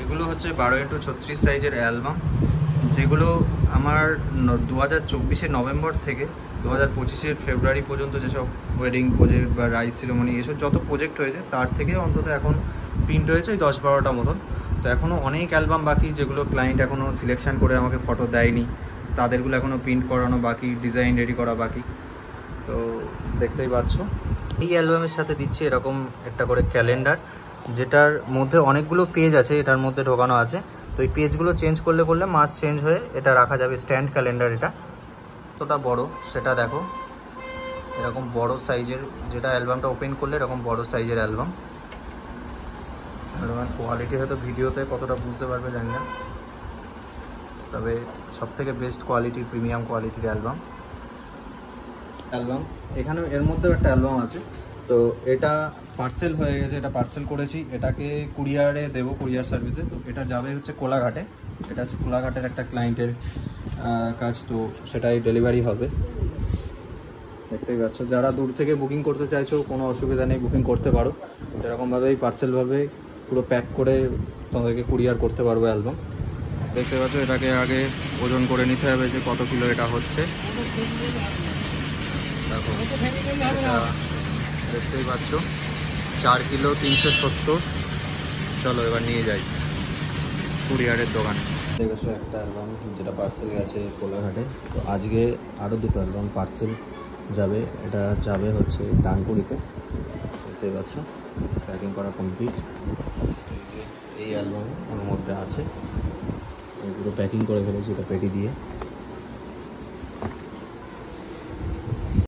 এগুলো হচ্ছে 12x36 সাইজের অ্যালবাম, যেগুলো আমার 2024-এর নভেম্বর থেকে 2025-এর ফেব্রুয়ারি পর্যন্ত যেসব ওয়েডিং প্রজেক্ট বা রাইস সেরেমনি এসব যত প্রজেক্ট হয়েছে তার থেকে অন্তত এখন প্রিন্ট হয়েছে 10-12টা মতন। তো এখনও অনেক অ্যালবাম বাকি, যেগুলো ক্লায়েন্ট এখনও সিলেকশন করে আমাকে ফটো দেয়নি, তাদেরগুলো এখনও প্রিন্ট করানো বাকি, ডিজাইন রেডি করা বাকি। তো দেখতেই পাচ্ছ এই অ্যালবামের সাথে দিচ্ছে এরকম একটা করে ক্যালেন্ডার, যেটার মধ্যে অনেকগুলো পেজ আছে, এটার মধ্যে ঢোকানো আছে। তো এই পেজগুলো চেঞ্জ করলে মাস চেঞ্জ হয়ে এটা রাখা যাবে। স্ট্যান্ড ক্যালেন্ডার এটা কতটা বড় সেটা দেখো, এরকম বড় সাইজের, যেটা অ্যালবামটা ওপেন করলে এরকম বড় সাইজের অ্যালবাম। অ্যালবামের কোয়ালিটি হয়তো ভিডিওতে কতটা বুঝতে পারবে জানি না, তবে সবথেকে বেস্ট কোয়ালিটি, প্রিমিয়াম কোয়ালিটির অ্যালবাম। এখানে এর মধ্যেও একটা অ্যালবাম আছে। তো এটা পার্সেল হয়ে গেছে, এটা পার্সেল করেছি, এটাকে কুরিয়ারে দেবো, কুরিয়ার সার্ভিসে। তো এটা যাবে হচ্ছে কোলাঘাটে, এটা হচ্ছে কোলাঘাটের একটা ক্লায়েন্টের কাজ, তো সেটাই ডেলিভারি হবে। দেখতেই পাচ্ছ, যারা দূর থেকে বুকিং করতে চাইছো কোনো অসুবিধা নেই, বুকিং করতে পারো। এরকমভাবেই পার্সেলভাবে পুরো প্যাক করে তোমাদেরকে কুরিয়ার করতে পারবো অ্যালবাম। দেখতে পাচ্ছ, এটাকে আগে ওজন করে নিতে হবে যে কত কিলো এটা হচ্ছে। দেখো এটা দেখতেই পাচ্ছ 4 কিলো 370। চলো এবার নিয়ে যাই কুরিয়ারের দোকানে। দেখেছো একটা অ্যালবাম যেটা পার্সেল গেছে কোলাঘাটে। তো আজকে আরও দুটো অ্যালবাম পার্সেল যাবে, এটা যাবে হচ্ছে ডানকুনিতে। দেখতেই পাচ্ছ প্যাকিং করা কমপ্লিট। এই অ্যালবাম ওর মধ্যে আছে, পুরো প্যাকিং করে ফেলেছি এটা পেটি দিয়ে।